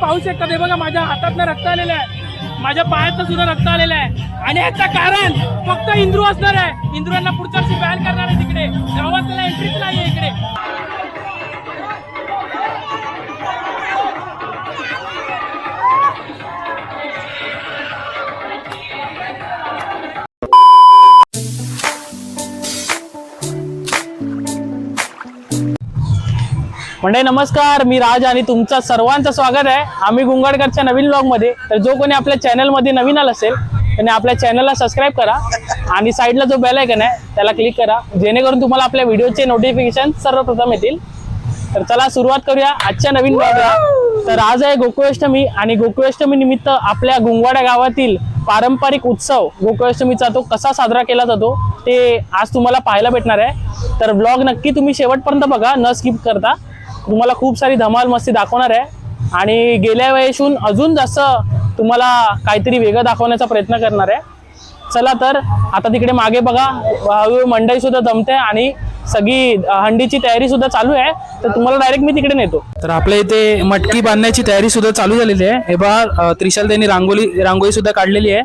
पाहू शकता हे बघा माझ्या हातातनं रक्त आलेलं आहे, माझ्या पायातनं सुद्धा रक्त आलेलं आहे आणि ह्याचं कारण फक्त इंद्रू असणार आहे. इंद्रांना पुढच्या वर्षी बॅन करणार आहे तिकडे, गावात त्याला एंट्रीच नाही आहे इकडे. मंडळी नमस्कार, मी राज आणि तुमचं सर्वांचं स्वागत आहे आम्ही गुंगाडकरच्या नवीन व्लॉगमध्ये. तर जो कोणी आपल्या चॅनलमध्ये नवीन आला असेल त्याने आपल्या चॅनलला सबस्क्राईब करा आणि साईडला जो बेल आयकॉन आहे त्याला क्लिक करा, जेणेकरून तुम्हाला आपल्या व्हिडिओचे नोटिफिकेशन सर्वप्रथम येतील. तर चला सुरुवात करूया आजच्या नवीन व्लॉगला. तर आज आहे गोकुळाष्टमी आणि गोकुळाष्टमी निमित्त आपल्या गुंगवाडा गावातील पारंपरिक उत्सव गोकुळाष्टमीचा तो कसा साजरा केला जातो ते आज तुम्हाला पाहायला भेटणार आहे. तर व्लॉग नक्की तुम्ही शेवटपर्यंत बघा, न स्किप करता. तुम्हाला खूप सारी धमाल मस्ती दाखवणार आहे आणि गेल्या वेळेसून अजून जास्त तुम्हाला काहीतरी वेगळं दाखवण्याचा प्रयत्न करणार आहे. चला तर आता तिकडे मागे बघा, हळूहळू मंडई सुद्धा जमते आणि सगळी हंडीची तयारी सुद्धा चालू आहे. तर तुम्हाला डायरेक्ट मी तिकडे नेतो. तर आपल्या इथे मटकी बांधण्याची तयारी सुद्धा चालू झालेली आहे. हे बघा त्रिशाल त्यांनी रांगोळी सुद्धा काढलेली आहे.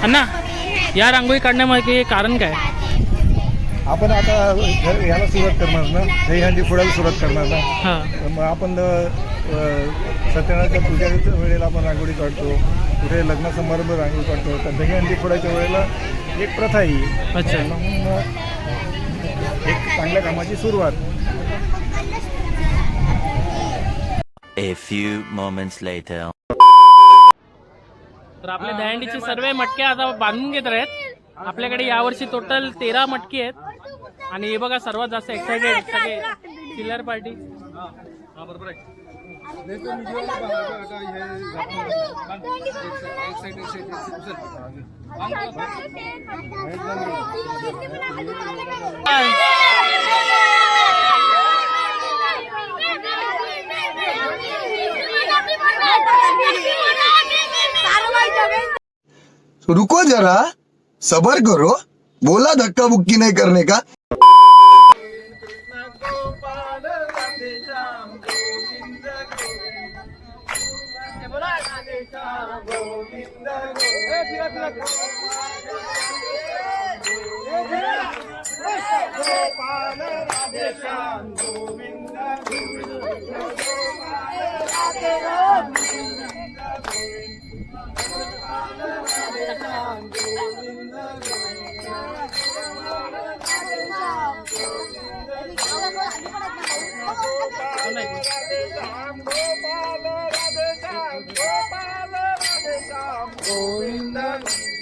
अण्णा, या रांगोळी काढण्यामागे कारण काय? आपण आता ह्याला सुरुवात करणार ना, दहीहंडी फोडायला सुरुवात करणार ना. हां, मग आपण सत्यनारायणच्या पूजेच्या वेळेला आपण रांगोळी काढतो, कुठे लग्न समारंभ रांगोळी काढतो. तर दहीहंडी फोडायच्या वेळेला एक प्रथा आहे. अच्छा. म्हणून एक चांगल्या कामाची सुरुवात. A few moments later. तर आपल्या दहीहंडीचे सर्व मटके आता बांधून घेत आहेत. आपल्याकडे यावर्षी टोटल 13 मटके आहेत आणि हे बघा सर्वात जास्त एक्साइटेड सगळे चिल्लर पार्टी. बरोबर आहे. रुको जरा, सबर करो, बोला धक्का बुक्की नहीं करने का.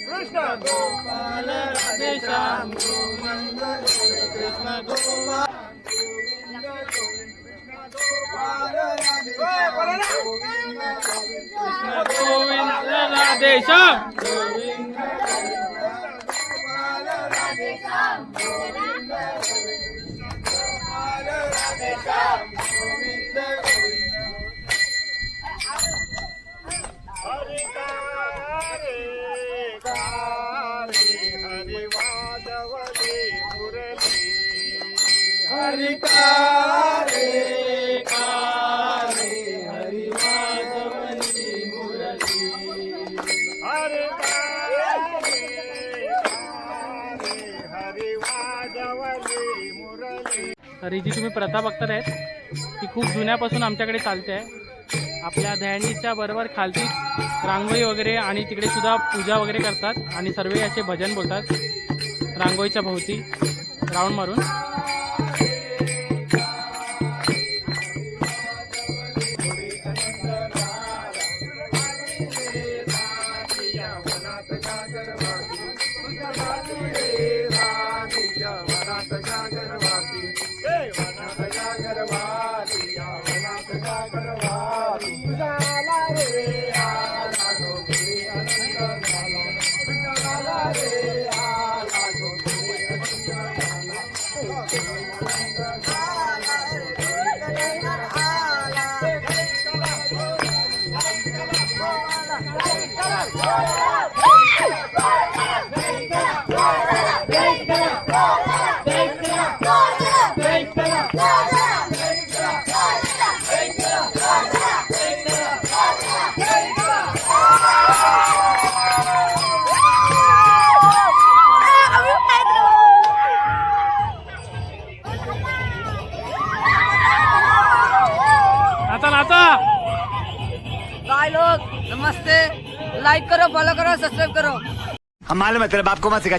कृष्ण गोपाल राधे श्याम गोविंद कृष्ण गोपाल गोविंद राधे श्याम. तर ही जी तुम्ही प्रथा बघतात आहेत ती खूप जुन्यापासून आमच्याकडे चालते आहे. आपल्या दहंडीच्या बरोबर खालतीच रांगोळी वगैरे आणि तिकडे सुद्धा पूजा वगैरे करतात आणि सर्व असे भजन बोलतात रांगोळीच्या भोवती राऊंड मारून. आता नाचा. भाई लोग नमस्ते, लाइक करो, फॉलो करो, सब्सक्राइब करो. हम मालूम है तेरे बाप को मत सिखा.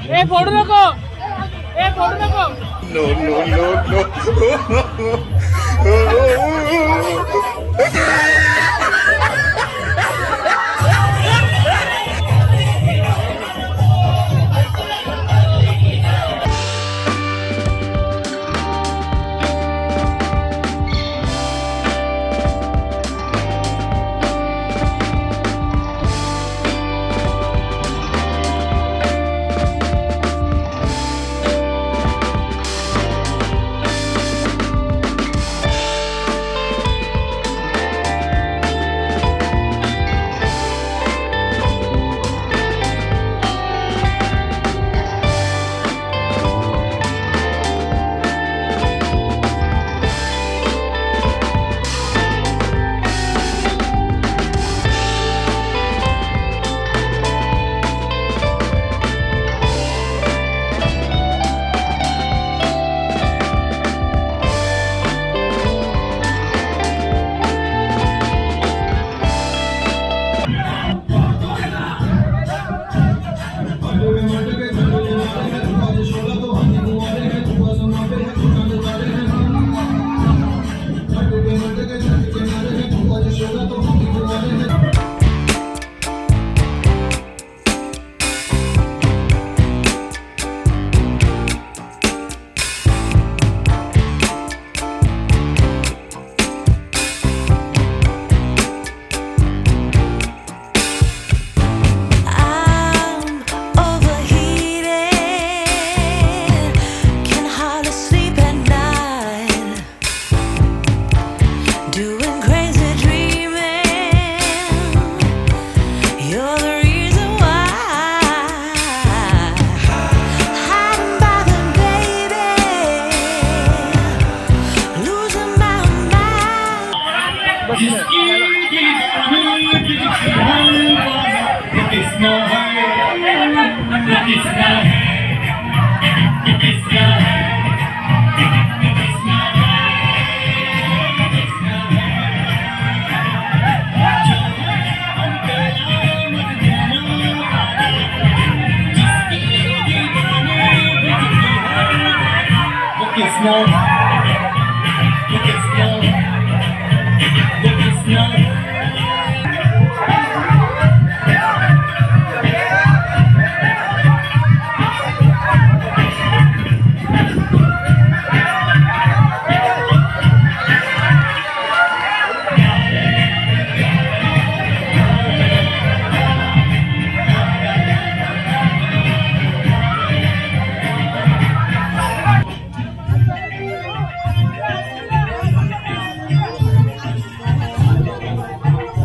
ए फोडू नको, ए फोडू नको.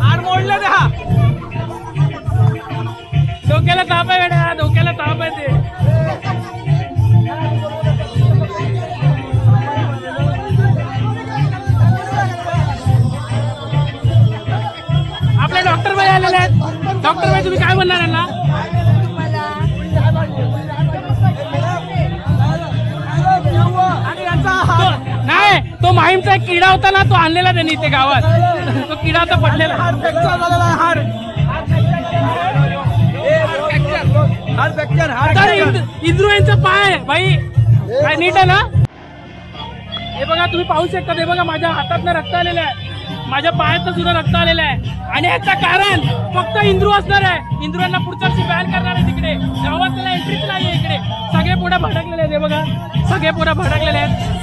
हार मोडलं द्या. डोक्याला ताप आहे गड्या, डोक्याला ताप आहे ते. आपले डॉक्टर बाई आलेले आहेत. डॉक्टर बाई तुम्ही काय म्हणणार यांना? नाही, तो माहीमचा एक किडा होता ना, तो आणलेला त्यांनी इथे गावात. तो किडा आता पडलेला. इंद्रू यांचा पाय आहे भाई, काय नीट आहे ना? हे बघा तुम्ही पाहू शकता. हे बघा माझ्या हातातनं रक्त आलेलं आहे, माझ्या पायातनं सुद्धा रक्त आलेलं आहे. आणि ह्याचं कारण फक्त इंद्रू असणार आहे. इंद्रूंना पुढच्या वर्षी बॅन करणार आहे तिकडे. गावात त्याला एंट्रीच नाहीये इकडे. सगळे पुढे भडकलेले आहेत. हे बघा सगळे पुढे भडकलेले आहेत.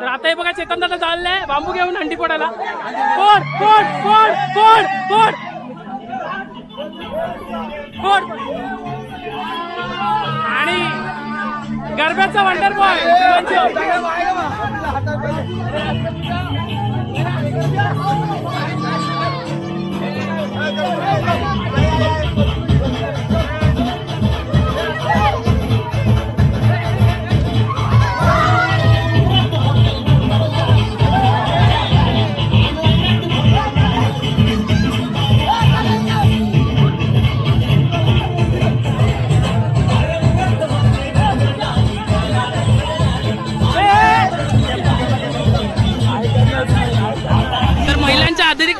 तर आता हे बघा चेतन दादा चाललंय बांबू घेऊन हंडी फोडायला. फोड फोड फोड फोड फोड फोड. आणि गरब्याचा वंडर बॉय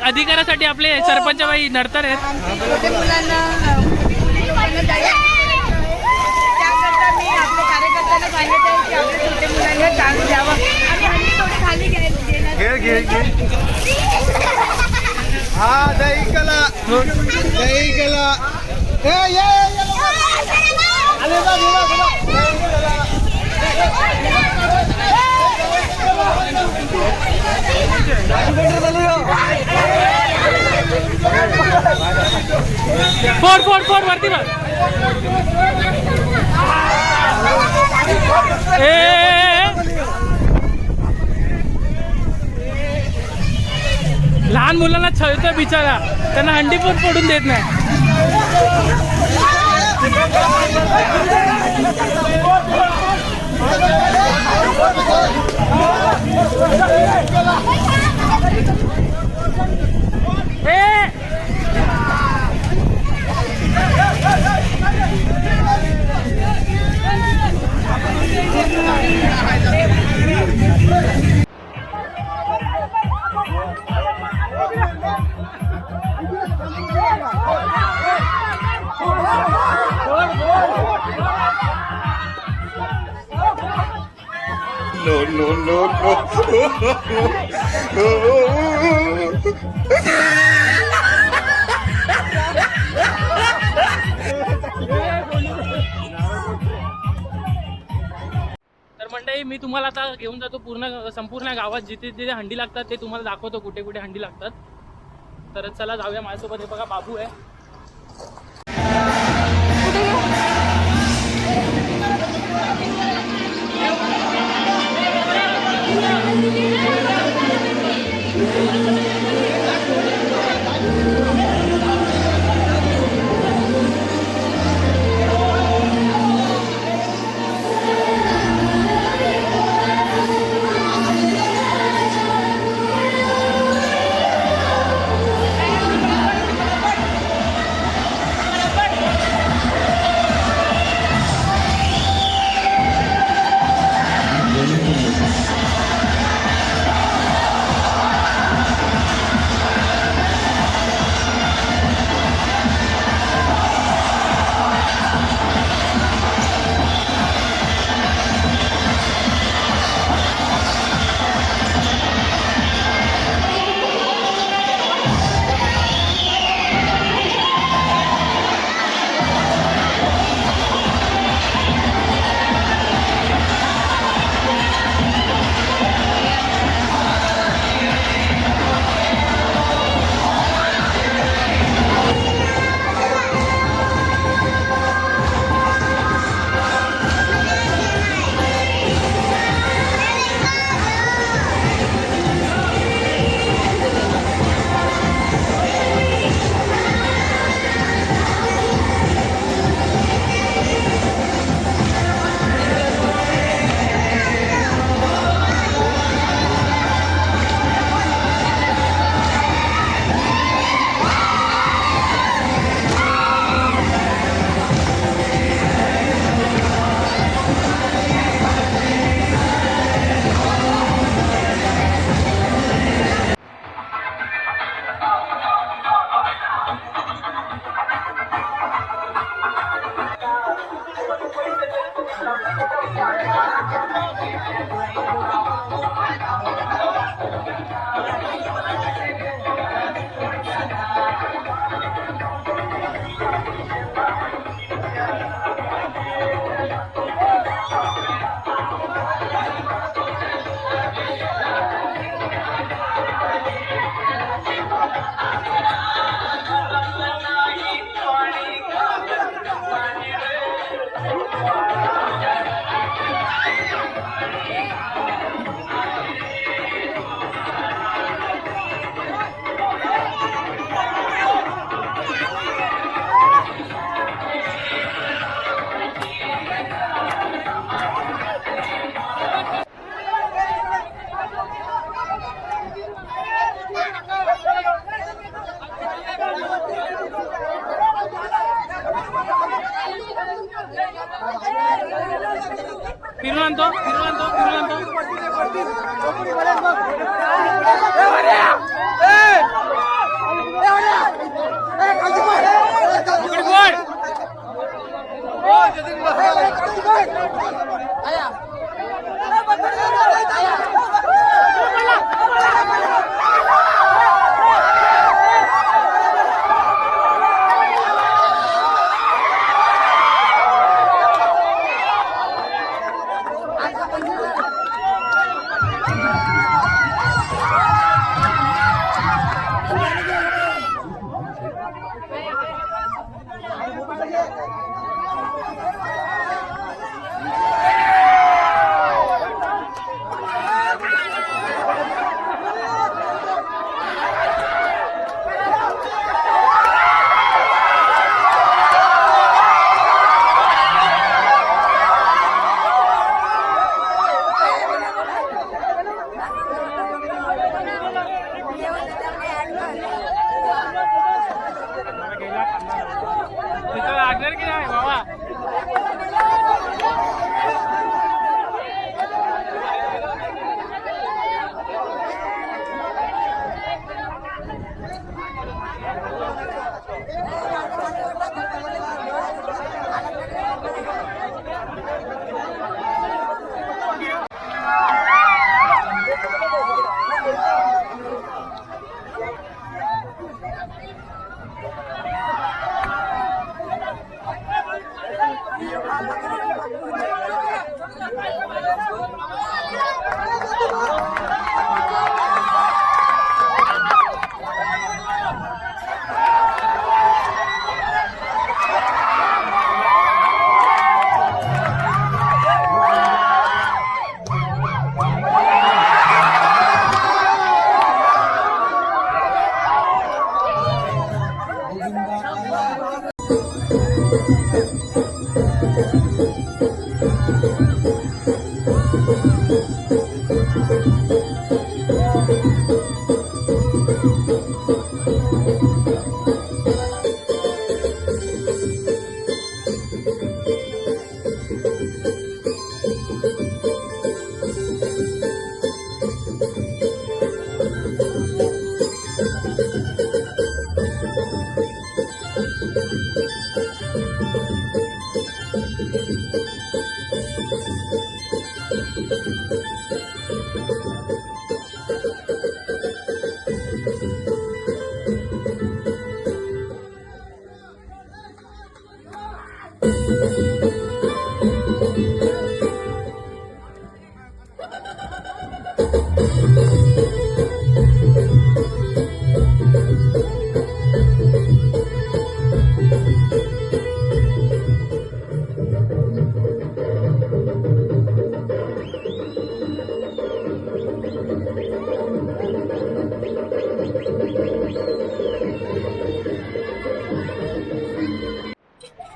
अधिकारासाठी आपले सरपंच बाई नडतर आहेत. छोटे मुलांना त्याकरता मी आपल्या कार्यकर्त्यांना सांगत आहे की आपल्या छोटे मुलांना चान्स द्यावा आणि हल्ली थोडे खाली घेणार. हा दही कला दही कला फोड फोड फोड वरती बघ. लहान मुलांना छळतोय बिचारा, त्यांना हंडी पण फोडून देत नाही. No, no, no, तर मंडळी मी तुम्हाला आता घेऊन जातो संपूर्ण गावात जिथे जिथे हंडी लागतात ते तुम्हाला दाखवतो, कुठे कुठे हंडी लागतात. तर चला जाऊया माझ्यासोबत. हे बघा बाबू आहे.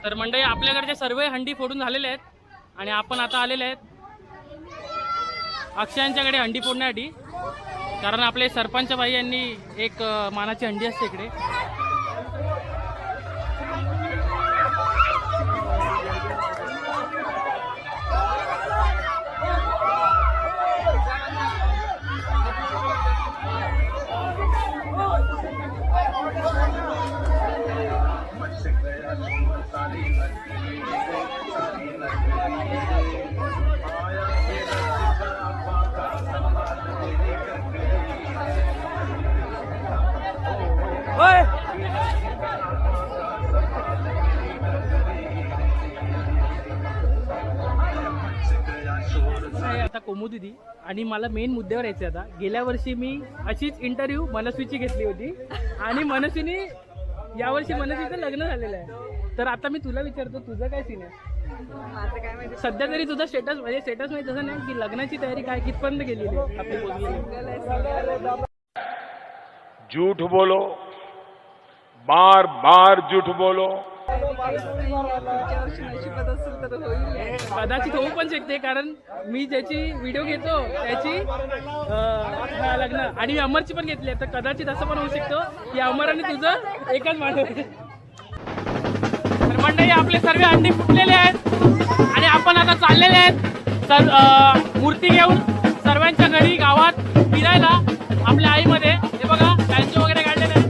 तर मंडळी आपल्याकडचे सर्व हंडी फोडून झालेले आहेत आणि आपण आता आलेले आहेत अक्षयांच्याकडे हंडी फोडण्यासाठी, कारण आपले सरपंच भाई यांनी एक मानाची हंडी असते इकडे. आता कोमुदिदी आणि मला मेन मुद्द्यावर यायचं आता. गेल्या वर्षी मी अशीच इंटरव्ह्यू मनस्वीची घेतली होती आणि मनस्वीने यावर्षी मनस्वीचं लग्न झालेलं आहे. तर आता मी तुला विचारतो, तुझं काय सीन आहे? सध्या तरी तुझा स्टेटस म्हणजे स्टेटस म्हणजे तसं नाही की लग्नाची तयारी काय कितपर्यंत गेलेली आहे आपली पोहोचलेली? झूठ बोलो, बार बार झूठ बोलो. कदाचित होऊ पण शकते, कारण मी ज्याची व्हिडिओ घेतो त्याची लग्न आणि मी अमरची पण घेतली आहे, तर कदाचित असं पण होऊ शकतो की अमर आणि तुझं एकच माणूस. तर मंडळी आपले सर्व अंडी फुटलेले आहेत आणि आपण आता चाललेले आहेत मूर्ती घेऊन सर्वांच्या घरी गावात फिरायला आपल्या आईमध्ये. हे बघा त्यांचे वगैरे काढलेले आहेत.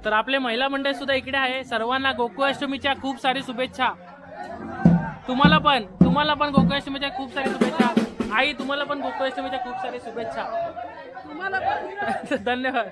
तर आपले महिला मंडळ सुद्धा इकडे आहे. सर्वांना गोकुळाष्टमीच्या खूप सारी शुभेच्छा. तुम्हाला पण गोकुळाष्टमीच्या खूप सारी शुभेच्छा. आई तुम्हाला पण गोकुळाष्टमीच्या खूप सारी शुभेच्छा. तुम्हाला पण धन्यवाद.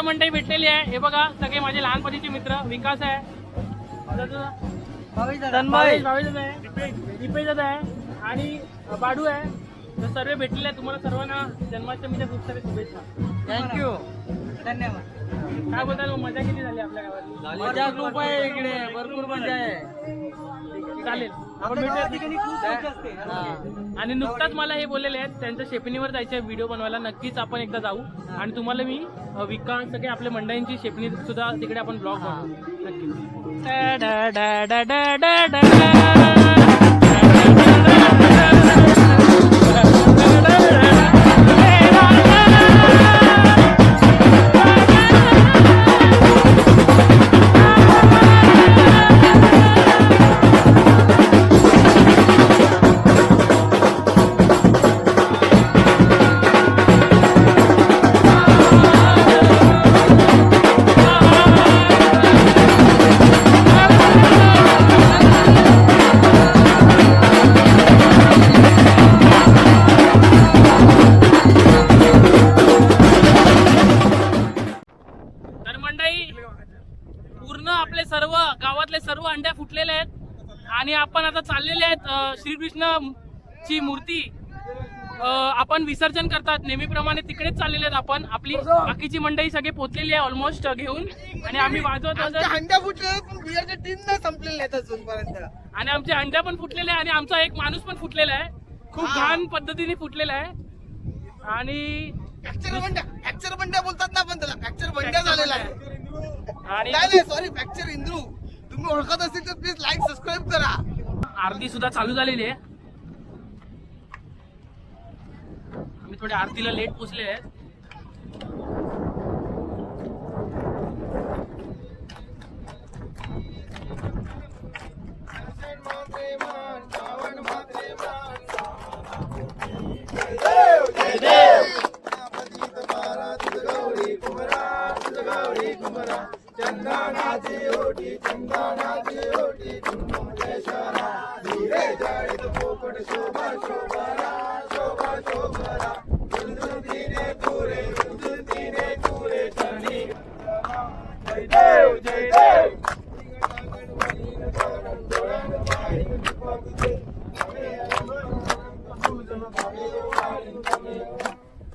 मंडळी भेटलेली आहे. हे बघा सगळे माझे लहानपणीचे मित्र. विकास आहे, तन्मय आहे, दीपेश दादा आहे आणि बाडू आहे. तर सर्व भेटलेले आहे. तुम्हाला सर्वांना जन्माष्टमीच्या खूप सारे शुभेच्छा. थँक्यू, धन्यवाद. काय बोलताय, मजा किती झाली आपल्या गावात? मजा खूप आहे इकडे, भरपूर मजा आहे. चालेल, आपण भेटूया. आणि नुकताच मला हे बोललेले आहेत त्यांच्या शेपणीवर जायचे व्हिडिओ बनवायला. नक्कीच आपण एकदा जाऊ आणि तुम्हाला मी विकास सगळे आपल्या मंडळींची शेपणी सुद्धा तिकडे आपण ब्लॉग बनवू नक्कीच. फुटलेले आहेत आणि आपण आता चाललेले आहेत श्रीकृष्णची मूर्ती आपण विसर्जन करतात नेहमीप्रमाणे तिकडेच चाललेले आहेत. आपण आपली बाकीची मंडळी सगळे पोचलेली आहे ऑलमोस्ट घेऊन आणि आम्ही वाजवत हंड्या फुटले पण बिअरच्या टीम नाही संपलेले आहेत अजूनपर्यंत. आणि आमचे अंड्या पण फुटलेले आहे आणि आमचा एक माणूस पण फुटलेला आहे. खूप घाण पद्धतीने फुटलेला आहे आणि फ्रॅक्चर बंड्या बोलतात ना आपण त्याला. फ्रॅक्चर बंड्या झालेला आहे. आणि नाही सॉरी फ्रॅक्चर इंद्रू. तुम्ही ओळखत असेल तर प्लीज लाईक सबस्क्राईब करा. आरती सुद्धा चालू झालेली आहे. आम्ही थोडे आरतीला लेट पोचले आहेत.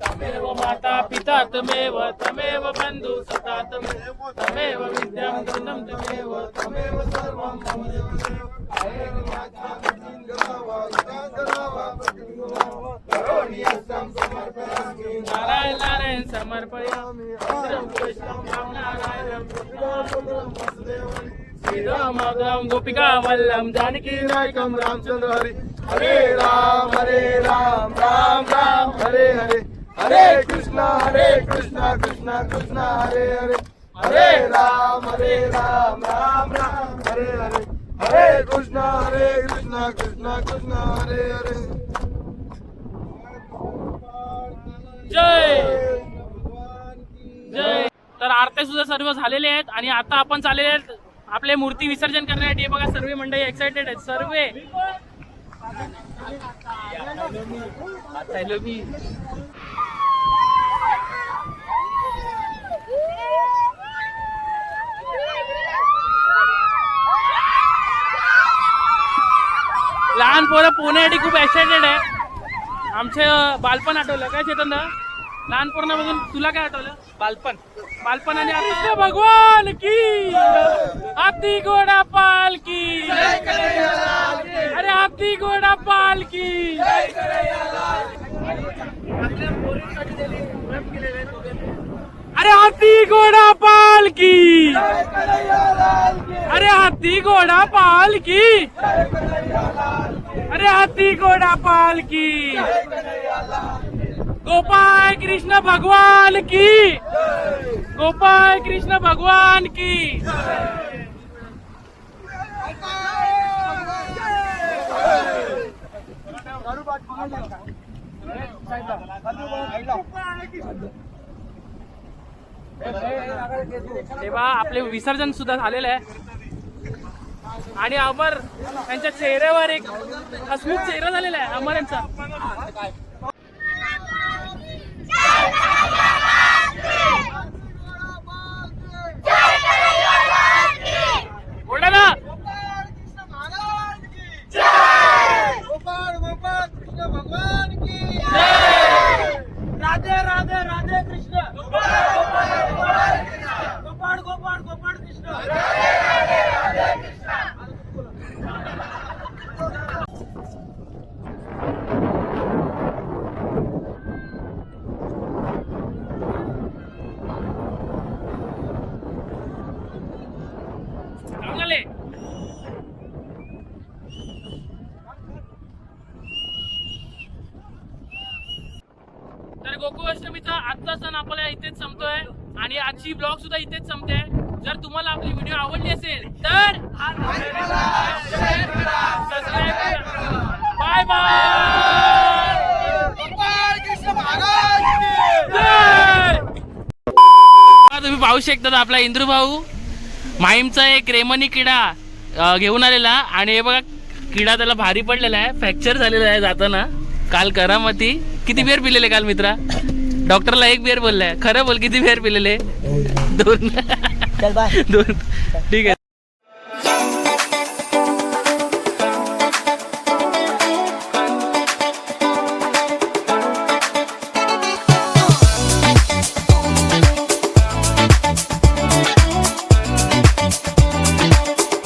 तमेव माता पिता तमेव तमेव बंधु सखा तमेव विद्यां धनं तमेव तमेव सर्वं मम देव. नारायण नारायण समर्पयामि श्रीराम गोपिका वल्लभ जानकी नायकम रामचंद्र हरि. हरे राम राम राम हरे हरे. हरे कृष्णा कृष्णा कृष्णा हरे हरे. हरे राम राम राम हरे हरे. हरे कृष्णा कृष्णा कृष्णा हरे हरे. जय जय. तर आरत्या सुद्धा सर्व झालेले आहेत आणि आता आपण चाललेले आहेत आपले मूर्ती विसर्जन करण्यासाठी. बघा सर्व मंडळी एक्साइटेड आहेत. सर्व लहान पोरं पोहण्यासाठी खूप एक्साइटेड आहे. आमचे बालपण आठवलं काय चेतन? लहानपणा बघून तुला काय आठवलं? बालपण आणि कृष्ण भगवान की. हाती घोडा पालकी. अरे हाती घोडा पालकी. अरे हाती घोडा पालकी. अरे हाती घोडा पालकी. अरे हाती घोडा पालकी. गोपाल कृष्ण भगवान की. गोपाल कृष्ण भगवान की. तेव्हा आपले विसर्जन सुद्धा झालेलं आहे आणि अमर यांच्या चेहऱ्यावर एक हसमुख चेहरा झालेला आहे अमर यांचा. बोला ना. गोपाळ गोपाळ कृष्ण भगवान की. राधे राधे राधे कृष्ण. गोपाळ गोपाळ गोपाळ कृष्ण. चांगले. तर गोकुळाष्टमीचा आजचा सण आपल्याला इथेच संपतोय आणि आजची ब्लॉग सुद्धा इथेच संपते. जर तुम्हाला आपली व्हिडिओ आवडली असेल तर बाय बाय. तुम्ही पाहू शकता आपला इंद्रू भाऊ माहीमचा एक रेमनी किडा घेऊन आलेला आणि हे बघा किडा त्याला भारी पडलेला आहे. फ्रॅक्चर झालेला आहे जाताना. काल करामती. किती बिअर पिलेले काल मित्रा? डॉक्टरला एक बिअर बोललाय. खरं बोल किती बिअर पिलेले? 2. ठीक आहे.